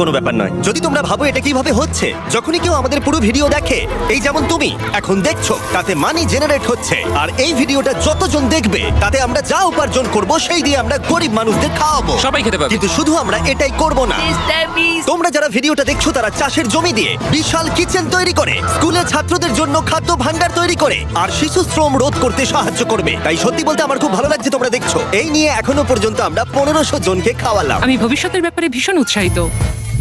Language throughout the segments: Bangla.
কোনো ব্যাপার নয়। যদি তোমরা ভাবো এটা কিভাবে হচ্ছে, যখনই কেউ আমাদের পুরো ভিডিও দেখে, এই যেমন তুমি এখন দেখছো, তাতে মানি জেনারেট হচ্ছে। আর এই ভিডিওটা যতজন দেখবে, তাতে আমরা যা উপার্জন করব সেই দিয়ে আমরা গরিব মানুষদের খাওয়াবো। সবাই খেতে পাবে। কিন্তু শুধু আমরা এটাই করব না। তোমরা যারা ভিডিওটা দেখছো তারা চাষের জমি দিয়ে বিশাল কিচেন তৈরি করে, স্কুলের ছাত্রদের জন্য খাদ্য ভাণ্ডার তৈরি করে, আর শিশু শ্রম রোধ করতে সাহায্য করবে। তাই সত্যি বলতে আমার খুব ভালো লাগছে তোমরা দেখছো। এই নিয়ে এখনো পর্যন্ত আমরা 1500 জনকে খাওয়ালাম। আমি ভবিষ্যতের ব্যাপারে ভীষণ উৎসাহিত।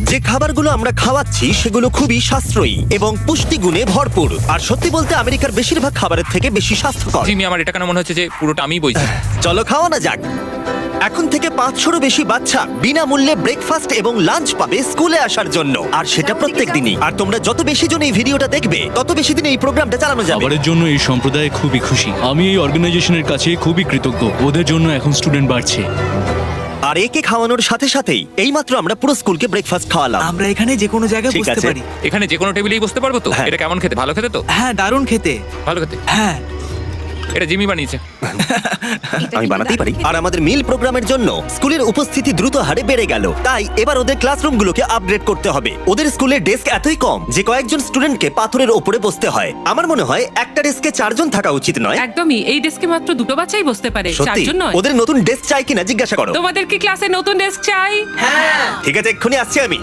যে খাবারগুলো আমরা খাওয়াচ্ছি সেগুলো খুবই সাশ্রয়ী এবং পুষ্টিগুণে ভরপুর। আর সত্যি বলতে আমেরিকার বেশিরভাগ খাবারের থেকে বেশি স্বাস্থ্যকর। জিমি, আমার এটা কেন মনে হচ্ছে যে পুরোটা আমিই বইছি। চলো খাওয়ানো যাক। এখন থেকে 500-রও বেশি বাচ্চা বিনামূল্যে ব্রেকফাস্ট এবং লাঞ্চ পাবে স্কুলে আসার জন্য, আর সেটা প্রত্যেক দিনই। আর তোমরা যত বেশি জন এই ভিডিওটা দেখবে, তত বেশি দিন এই প্রোগ্রামটা চালানো যাবে। খাবারের জন্য এই সম্প্রদায় খুবই খুশি। আমি এই অর্গানাইজেশনের কাছে খুবই কৃতজ্ঞ। ওদের জন্য এখন স্টুডেন্ট বাড়ছে। আর একে খাওয়ানোর সাথে সাথেই এইমাত্র আমরা পুরো স্কুলকে ব্রেকফাস্ট খাওয়ালাম। আমরা এখানে যে কোনো জায়গায় ঠিক বসতে আছে। পারি। এখানে যে কোনো টেবিলেই বসতে পারবো তো? হ্যাঁ। এটা কেমন খেতে? ভালো খেতে তো? হ্যাঁ, দারুণ খেতে। ভালো খেতে। হ্যাঁ, এটা জিমি বানিয়েছে। আমি বানাতেই পারি। আর আমাদের মিল প্রোগ্রামের জন্য স্কুলের উপস্থিতি দ্রুত হারে বেড়ে গেল। তাই এবার ওদের ক্লাসরুমগুলোকে আপগ্রেড করতে হবে। ওদের স্কুলের ডেস্ক এতই কম যে কয়েকজন স্টুডেন্টকে পাথরের ওপরে বসতে হয়। আমার মনে হয় একটা ডেস্কে 4 জন থাকা উচিত নয়। একদমই, এই ডেস্কে মাত্র 2টো বাচ্চাই বসতে পারে, সত্যি? 4 জন নয়। ওদের নতুন ডেস্ক চাই কিনা জিজ্ঞাসা করো। তোমাদের কি ক্লাসে নতুন ডেস্ক চাই? ঠিক আছে, এক্ষুনি আসছি আমি।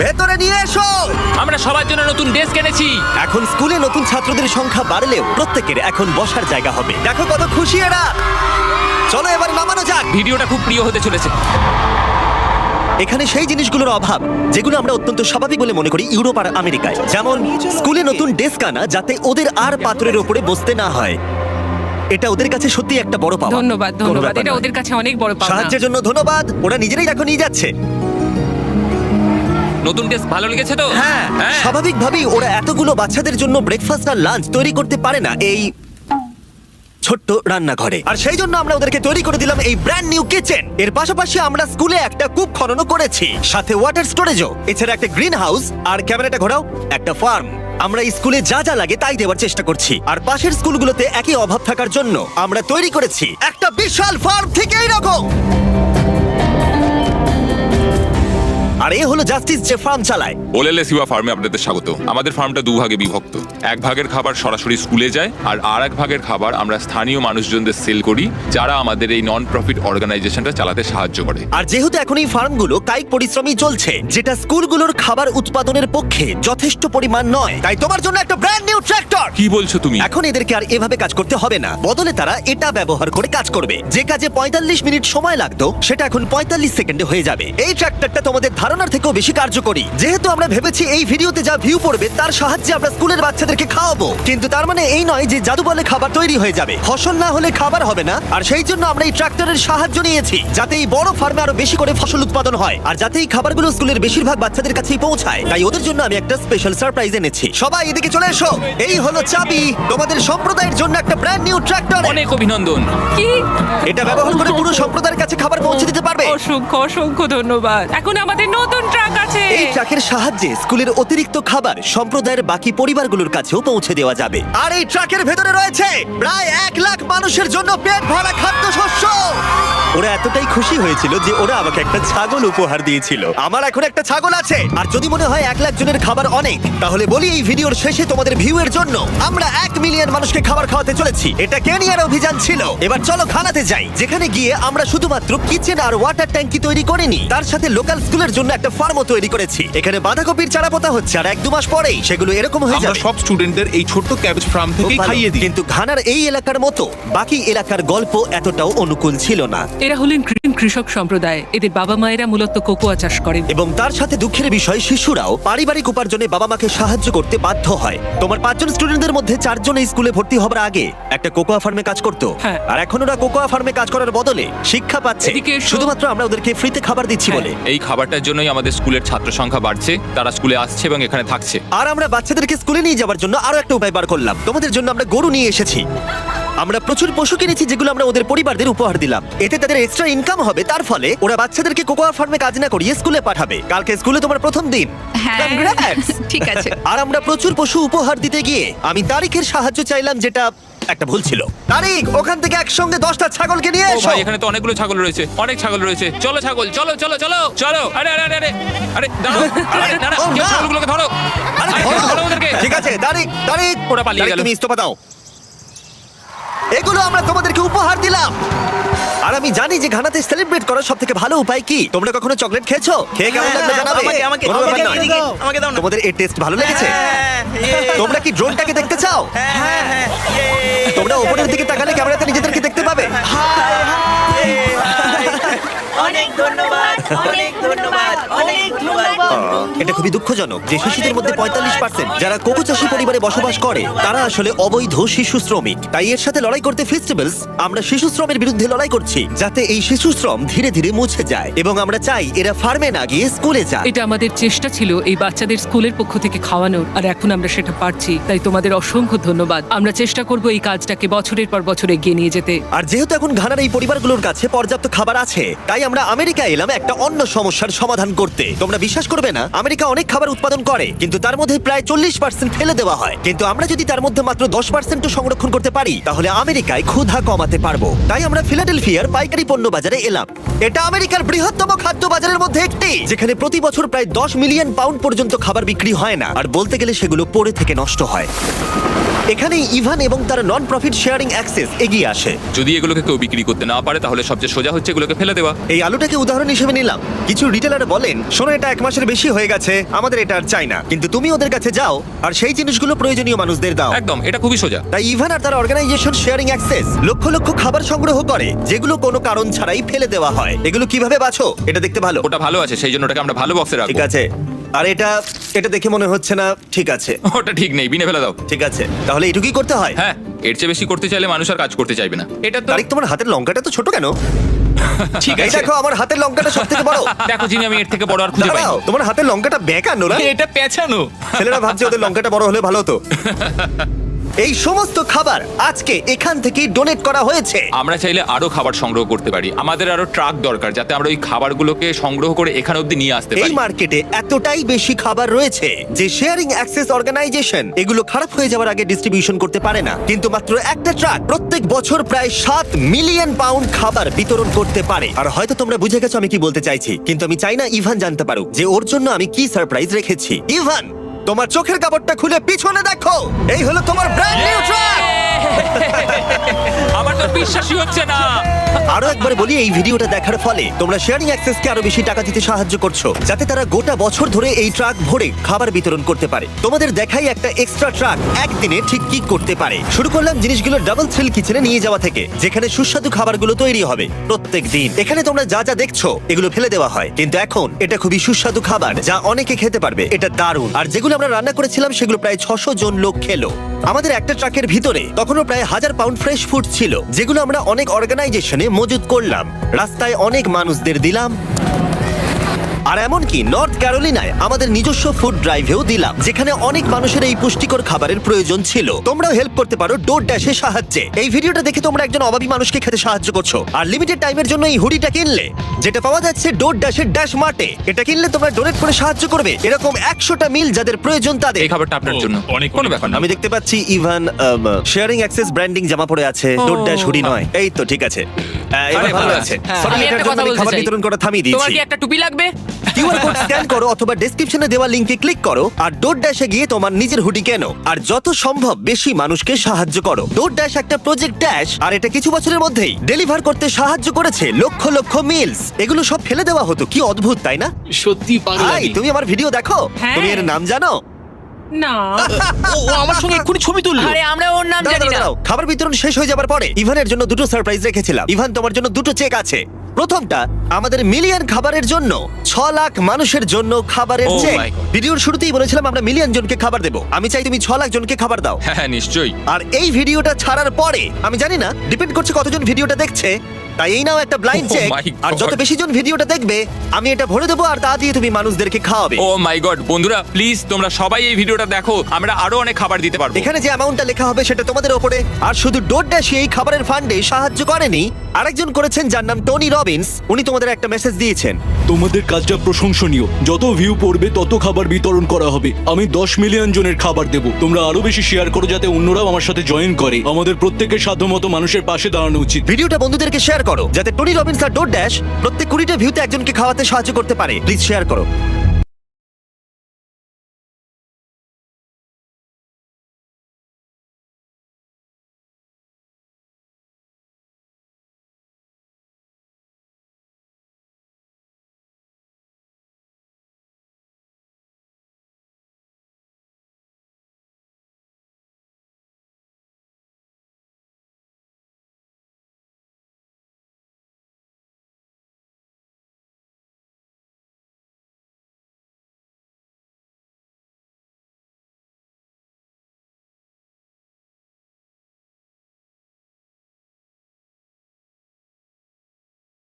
ভেতরে নিয়ে এসো। আমরা সবার জন্য নতুন ডেস্ক এনেছি। এখন স্কুলে নতুন ছাত্রদের সংখ্যা বাড়লেও প্রত্যেকের এখন বসার জায়গা হবে। দেখো কত খুশি এরা। চলো এবার নামানো যাক। ভিডিওটা খুব প্রিয় হতে চলেছে। এখানে সেই জিনিসগুলোর অভাব যেগুলো আমরা অত্যন্ত স্বাভাবিক বলে মনে করি ইউরোপ আর আমেরিকায়। যেমন স্কুলে নতুন ডেস্ক আনা, যাতে ওদের আর পাথরের উপরে বসতে না হয়। এটা ওদের কাছে সত্যি একটা বড় পাওয়া। ধন্যবাদ, কোনো ধন্যবাদ। ব্যাপার এটা নয়। ওদের কাছে অনেক বড় পাওনা। সাহায্যের জন্য ধন্যবাদ। ওরা নিজেরাই দেখো নিয়ে যাচ্ছে। নতুন ডেস্ক ভালো লেগেছে তো? হ্যাঁ, স্বাভাবিকভাবেই ওরা এতগুলো বাচ্চাদের জন্য ব্রেকফাস্ট আর লাঞ্চ তৈরি করতে পারে না এই ছোট্ট রান্নাঘরে। আর সেই জন্য আমরা ওদেরকে তৈরি করে দিলাম এই ব্র্যান্ড নিউ কিচেন। এর পাশাপাশি আমরা স্কুলে একটা কূপ খননও করেছি, সাথে ওয়াটার স্টোরেজও। এছাড়া একটা গ্রিন হাউস, আর ক্যামেরাটা ঘোরাও, একটা ফার্ম। আমরা স্কুলে যা যা লাগে তাই দেওয়ার চেষ্টা করছি। আর পাশের স্কুলগুলোতে একই অভাব থাকার জন্য আমরা তৈরি করেছি একটা বিশাল ফার্ম থেকে এইরকম। আর এ হলো জাস্টিস, যে ফার্ম চালায়। ওলেলে সিবা ফার্মে আপনাদের স্বাগত। আমাদের ফার্মটা 2 ভাগে বিভক্ত। 1 ভাগের খাবার সরাসরি স্কুলে যায়, আর 1 ভাগের খাবার আমরা স্থানীয় মানুষজনদের সেল করি, যারা আমাদের এই নন প্রফিট অর্গানাইজেশনটা চালাতে সাহায্য করে। আর যেহেতু এখন এই ফার্মগুলো কায়িক পরিশ্রমই চলছে, যেটা স্কুলগুলোর খাবার উৎপাদনের পক্ষে যথেষ্ট পরিমাণ নয়, তাই তোমার জন্য একটা ব্র্যান্ড নিউ ট্র্যাক্টর। কি বলছো তুমি? এখন এদেরকে আর এভাবে কাজ করতে হবে না। বদলে তারা এটা ব্যবহার করে কাজ করবে। যে কাজে 45 মিনিট সময় লাগতো, সেটা এখন 45 সেকেন্ডে হয়ে যাবে। এই ট্র্যাক্টরটা তোমাদের ধারণার থেকেও বেশি কার্যকরী। যেহেতু আমরা ভেবেছি এই ভিডিওতে যা ভিউ পড়বে তার সাহায্যে আমরা স্কুলের বাচ্চাদেরকে খাওয়াবো, কিন্তু তার মানে এই নয় যে জাদু বলে খাবার তৈরি হয়ে যাবে। ফসল না হলে খাবার হবে না। আর সেই জন্য আমরা এই ট্রাক্টরের সাহায্য নিয়েছি, যাতে এই বড় ফার্মে আরো বেশি করে ফসল উৎপাদন হয়, আর যাতে এই খাবারগুলো স্কুলের বেশিরভাগ বাচ্চাদের কাছেই পৌঁছায়। তাই ওদের জন্য আমি একটা স্পেশাল সারপ্রাইজ এনেছি। সবাই এদিকে চলে এসো। এই হলো চাবি তোমাদের সম্প্রদায়ের জন্য একটা ব্র্যান্ড নিউ ট্রাক্টর। অনেক অভিনন্দন। কি? এটা ব্যবহার করে পুরো সম্প্রদায়ের কাছে খাবার পৌঁছে দিতে পারবে। অসংখ্য অসংখ্য ধন্যবাদ। এখন আমাদের নতুন ট্রাক আছে। এই ট্রাকের সাহায্যে স্কুলের অতিরিক্ত খাবার সম্প্রদায়ের বাকি পরিবারগুলোর কাছেও পৌঁছে দেওয়া যাবে। আর এই ট্রাকের ভেতরে রয়েছে প্রায় 1 লাখ মানুষের জন্য পেট ভরা খাদ্যশস্য। ওরা এতটাই খুশি হয়েছিল যে ওরা আমাকে একটা ছাগল উপহার দিয়েছিল। আমার এখন একটা ছাগল আছে। আর যদি মনে হয় 1 লাখ জনের খাবার অনেক, তাহলে বলি এই ভিডিওর শেষে তোমাদের ভিউয়ের জন্য আমরা 1 মিলিয়ন মানুষকে খাবার খাওয়াতে চলেছি। এটা কেনিয়ার অভিযান ছিল। এবার চলো খানাতে যাই, যেখানে গিয়ে আমরা শুধুমাত্র কিচেন আর ওয়াটার ট্যাঙ্কি তৈরি করিনি, তার সাথে লোকাল স্কুলের জন্য একটা ফার্মও তৈরি করেছি। এখানে বাঁধাকপির চারা পোতা হচ্ছে, আর 1-2 মাস পরেই সেগুলো এরকম হয়ে আমরা যাবে। সব স্টুডেন্টদের এই ছোট্ট ক্যাবেজ ফার্ম খুব থেকেই ভালো। খাইয়ে দিই। কিন্তু ঘানার এই এলাকার মতো বাকি এলাকার গল্প এতটাও অনুকূল ছিল না। এরা হলেন গ্রিন কৃষক সম্প্রদায়। এদের বাবা মায়েরা মূলত কোকোয়া চাষ করেন। এবং তার সাথে দুঃখের বিষয়, শিশুরাও পারিবারিক উপার্জনে বাবা মাকে সাহায্য করতে বাধ্য হয়। তোমার 5 জন স্টুডেন্টদের মধ্যে 4 জন এই স্কুলে ভর্তি হবার আগে একটা কোকোয়া ফার্মে কাজ করতো। হ্যাঁ। আর এখন ওরা কোকোয়া ফার্মে কাজ করার বদলে শিক্ষা পাচ্ছে, এদিকে এসো। শুধুমাত্র আমরা ওদেরকে ফ্রিতে খাবার দিচ্ছি হ্যাঁ। বলে। এই খাবারটার জন্যই আমাদের স্কুলের ছাত্র সংখ্যা বাড়ছে, তারা স্কুলে আসছে এবং এখানে থাকছে। আর আমরা বাচ্চাদেরকে স্কুলে নিয়ে যাওয়ার জন্য আরো একটা উপায় বার করলাম। তোমাদের জন্য আমরা গরু নিয়ে এসেছি। আমরা প্রচুর পশু কিনেছি, যেগুলো আমরা ওদের পরিবারদের উপহার দিলাম। এতে তাদের এক্সট্রা ইনকাম হবে। তার ফলে ওরা বাচ্চাদেরকে কোকোয়া ফার্মে কাজ না করিয়ে স্কুলে পাঠাবে। কালকে স্কুলে তোমার প্রথম দিন। হ্যাঁ। Congrats! ঠিক আছে। আর আমরা প্রচুর পশু উপহার দিতে গিয়ে আমি তারিখের সাহায্য চাইলাম, যেটা একটা ভুল ছিল। তারিক, ওখান থেকে একসঙ্গে 10টা ছাগলকে নিয়ে ও এসো। ভাই, এখানে তো অনেকগুলো ছাগল রয়েছে, অনেক ছাগল রয়েছে। চলো ছাগল, চলো চলো চলো চলো। আরে আরে আরে আরে আরে দাঁড়াও, আরে দাঁড়াও, ও, কেউ না। ছাগলগুলোকে ধরো। আরে আরে ধরো। ধরো ওদেরকে। ঠিক আছে, তারিক, তারিক, ওরা পালিয়ে তারিক, গেল। তুমি ইস্তফা দাও। এগুলো আমরা তোমাদেরকে উপহার দিলাম। আর আমি জানি যে ঘানাতে সেলিব্রেট করার সবথেকে ভালো উপায় কি। তোমরা কখনো চকলেট খেয়েছো? খেয়ে কেমন লাগলো জানাবে। কোনো ব্যাপার নয়। আমাকে দাও না। তোমাদের এর টেস্ট ভালো লেগেছে? হ্যাঁ, তোমরা কি ড্রোনটাকে দেখতে চাও? তোমরা উপরের দিকে তাকালে ক্যামেরাতে নিজেদেরকে দেখতে পাবে। অনেক ধন্যবাদ, অনেক ধন্যবাদ, অনেক ধন্যবাদ। এটা খুবই দুঃখজনক যে শিশুদের মধ্যে 45% যারা কোকো চাষী পরিবারে বসবাস করে তারা আসলে অবৈধ শিশু শ্রমিক। তাই এর সাথে লড়াই করতে ফেস্টিভ্যালস আমরা শিশু শ্রমের বিরুদ্ধে লড়াই করছি, যাতে এই শিশু শ্রম ধীরে ধীরে মুছে যায় এবং আমরা চাই এরা ফার্মে না গিয়ে স্কুলে যায়। এটা আমাদের চেষ্টা ছিল এই বাচ্চাদের স্কুলের পক্ষ থেকে খাওয়ানোর, আর এখন আমরা সেটা পারছি। তাই তোমাদের অসংখ্য ধন্যবাদ। আমরা চেষ্টা করব এই কাজটাকে বছরের পর বছর এগিয়ে নিয়ে যেতে। আর যেহেতু এখন ঘানার এই পরিবারগুলোর কাছে পর্যাপ্ত খাবার আছে, তাই আমরা আমেরিকা এলাম একটা অন্য সমস্যার সমাধান করতে। তোমরা বিশ্বাস করবে না, আমেরিকা অনেক খাবার উৎপাদন করে কিন্তু তার মধ্যে প্রায় 40% ফেলে দেওয়া হয়। কিন্তু আমরা যদি তার মধ্যে মাত্র 10% সংরক্ষণ করতে পারি তাহলে আমেরিকায় ক্ষুধা কমাতে পারবো। তাই আমরা ফিলাডেলফিয়ার পাইকারি পণ্য বাজারে এলাম। এটা আমেরিকার বৃহত্তম খাদ্য বাজারের মধ্যে একটি, যেখানে প্রতি বছর প্রায় 10 মিলিয়ন পাউন্ড পর্যন্ত খাবার বিক্রি হয় না, আর বলতে গেলে সেগুলো পড়ে থেকে নষ্ট হয়। এখানেই ইভান এবং তার নন প্রফিট শেয়ারিং অ্যাক্সেস এগিয়ে আসে। যদি এগুলোকে কেউ বিক্রি করতে না পারে তাহলে সবচেয়ে সোজা হচ্ছে এগুলোকে ফেলে দেওয়া। এই আলুটাকে উদাহরণ হিসেবে নিলাম। কিছু রিটেলার বলেন, শোনো এটা 1 মাসের বেশি হয়ে গেছে, আমাদের এটা আর চাই না। কিন্তু তুমি ওদের কাছে যাও আর সেই জিনিসগুলো প্রয়োজনীয় মানুষদের দাও। একদম, এটা খুবই সোজা। তাই ইভান আর তার organisation sharing access lakh lakh খাবার সংগ্রহ করে যেগুলো কোনো কারণ ছাড়াই ফেলে দেওয়া হয়। এগুলো কিভাবে বাছো? এটা দেখতে ভালো, ওটা ভালো আছে, সেই জন্য ওটাকে আমরা ভালো বক্সে ঠিক রাখবো। আছে। আর এটা এটা দেখে মনে হচ্ছে না ঠিক আছে। ওটা ঠিক নেই, বিনে ফেলে দাও। ঠিক আছে, তাহলে এটুকুই করতে হয়। হ্যাঁ, এর চেয়ে বেশি করতে চাইলে মানুষ আর কাজ করতে চাইবে না। এটা তো তারিক, তোমার হাতের লঙ্কাটা তো ছোট কেন? ঠিক এই আছে। দেখো, আমার হাতের লঙ্কাটা সবথেকে বড়। দেখো জিনি, আমি এর থেকে বড় আর খুঁজে পাই দাঁড়াও, তোমার হাতের লঙ্কাটা বেঁকানো না? এটা পেঁচানো। ছেলেরা ভাবছে ওদের লঙ্কাটা বড় হলে ভালো হতো। এই সমস্ত খাবার আজকে এখান থেকেই ডোনেট করা হয়েছে। আমরা চাইলে আরো খাবার সংগ্রহ করতে পারি। আমাদের আরো ট্রাক দরকার যাতে আমরা ওই খাবারগুলোকে সংগ্রহ করে এখানে অবধি নিয়ে আসতে এই পারি। মার্কেটে এতটাই বেশি খাবার রয়েছে যে শেয়ারিং অ্যাক্সেস অর্গানাইজেশন এগুলো খারাপ হয়ে যাওয়ার আগে ডিস্ট্রিবিউশন করতে পারে না। কিন্তু মাত্র একটা ট্রাক প্রত্যেক বছর প্রায় 7 মিলিয়ন পাউন্ড খাবার বিতরণ করতে পারে। আর হয়তো তোমরা বুঝে গেছো আমি কি বলতে চাইছি, কিন্তু আমি চাই না ইভান জানতে পারুক যে ওর জন্য আমি কি সারপ্রাইজ রেখেছি। ইভান, তোমার চোখের কাপড়টা খুলে পিছনে দেখো, এই হলো তোমার ব্র্যান্ড নিউ ট্রাক। আমার তো বিশ্বাসই হচ্ছে না। আরো একবার বলি, এই ভিডিওটা দেখার ফলে তোমরা শেয়ারিং অ্যাক্সেসকে আরো বেশি টাকা দিতে সাহায্য করছো, যাতে তারা গোটা বছর ধরে এই ট্রাক ভরে খাবার বিতরণ করতে পারে। তোমাদের দেখাই একটা এক্সট্রা ট্রাক একদিনে ঠিক কি করতে পারে। শুরু করলাম জিনিসগুলো ডাবল থ্রিল কিচেনে নিয়ে যাওয়া থেকে, যেখানে সুস্বাদু খাবারগুলো তৈরি হবে প্রত্যেক দিন। এখানে তোমরা যা যা দেখছো এগুলো ফেলে দেওয়া হয়, কিন্তু এখন এটা খুবই সুস্বাদু খাবার যা অনেকে খেতে পারবে। এটা দারুণ। আর যেগুলো আমরা রান্না করেছিলাম সেগুলো প্রায় 600 জন লোক খেলো। আমাদের একটা ট্রাকের ভিতরে তখনও প্রায় 1000 পাউন্ড ফ্রেশ ফুড ছিল, যেগুলো আমরা অনেক অর্গানাইজেশনে মজুত করলাম, রাস্তায় অনেক মানুষদের দিলাম। আর এমনকি নর্থ ক্যারোলিনায় আমাদের নিজস্ব ফুড ড্রাইভেও দিলাম, যেখানে অনেক মানুষের এই পুষ্টিকর খাবারের প্রয়োজন ছিল। তোমরাও হেল্প করতে পারো ডোর ড্যাশের সাহায্যে। এই ভিডিওটা দেখে তোমরা একজন অভাবী মানুষকে খেতে সাহায্য করছো। আর লিমিটেড টাইমের জন্য এই হুডিটা কিনলে, যেটা পাওয়া যাচ্ছে ডোর ড্যাশের ড্যাশ মার্টে, এটা কিনলে তোমরা ডোনেট করে সাহায্য করবে এরকম 100টা মিল যাদের প্রয়োজন তাদের। এই খাবারটা আপনার জন্য অনেক কোনো ব্যাপার না। আমি দেখতে পাচ্ছি ইভান শেয়ারিং অ্যাক্সেস ব্র্যান্ডিং জামা পরে আছে, ডোর ড্যাশ হুডি নয়। এই তো ঠিক আছে, এবার আরে, ভালো ভালো আছে। আছে। Sorry, আমি এটার একটা জন্য কথা আমি বলতে খাবার চাই। বিতরণ করা থামিয়ে তোমার দিয়েছি। কি একটা টুপি লাগবে? কিউআর কোড স্ক্যান করো অথবা ডেসক্রিপশনে দেওয়া লিংকে ক্লিক করো আর ডোর ড্যাশে গিয়ে তোমার নিজের হুডি কেনো আর যত সম্ভব বেশি মানুষকে সাহায্য করো। ডোর ড্যাশ একটা প্রজেক্ট ড্যাশ, আর এটা কিছু বছরের মধ্যেই ডেলিভার করতে সাহায্য করেছে লক্ষ লক্ষ মিলস। এগুলো সব ফেলে দেওয়া হতো, কি অদ্ভুত তাই না? সত্যি ভাই, পাগলামি। তুমি আমার ভিডিও দেখো, হ্যাঁ। তুমি এর নাম জানো? না, ও আমার সঙ্গে এক্ষুনি ছবি তুললো। আরে আমরা ওর নাম দাঁড়াও, জানি না। দাঁড়াও, খাবার বিতরণ শেষ হয়ে যাবার পরে ইভানের জন্য দুটো সারপ্রাইজ রেখেছিলাম। ইভান, তোমার জন্য দুটো চেক আছে। প্রথমটা আমাদের মিলিয়ন খাবারের জন্য 6 লাখ মানুষের জন্য খাবারের Oh চেক। my God. ভিডিওর শুরুতেই বলেছিলাম আমরা মিলিয়ন জনকে খাবার দেবো। আমি চাই তুমি 6 লাখ জনকে খাবার দাও। হ্যাঁ নিশ্চয়ই। আর এই ভিডিওটা ছাড়ার পরে আমি জানি না, ডিপেন্ড করছে কতজন ভিডিওটা দেখছে, তাই এই নাও একটা ব্লাইন্ড Oh চেক। my আর যত God. বেশি জন ভিডিওটা দেখবে আমি এটা ভরে দেবো আর তা দিয়ে তুমি মানুষদেরকে খাওয়াবে। Oh ও মাই গড বন্ধুরা প্লিজ তোমরা সবাই এই ভিডিওটা দেখো, আমরা আরো অনেক খাবার দিতে পারবো। এখানে যে অ্যামাউন্টটা লেখা হবে সেটা তোমাদের ওপরে। আর শুধু ডোরড্যাশ এই খাবারের ফান্ডে সাহায্য করেনি, আরেকজন করেছেন যার নাম টনি রবিন্স। উনি তোমাদের একটা মেসেজ দিয়েছেন। তোমাদের কাজটা প্রশংসনীয়। যত ভিউ পড়বে তত খাবার বিতরণ করা হবে। আমি 10 মিলিয়ন জনের খাবার দেব। তোমরা আরো বেশি শেয়ার করো যাতে অন্যরাও আমার সাথে জয়েন করে। আমাদের প্রত্যেকের সাধ্যমতো মানুষের পাশে দাঁড়ানো উচিত। ভিডিওটা বন্ধুদেরকে শেয়ার করো যাতে টনি রবিন্স আর ডোরড্যাশ প্রত্যেক 20টা ভিউতে একজনকে খাওয়াতে সাহায্য করতে পারে। প্লিজ শেয়ার করো।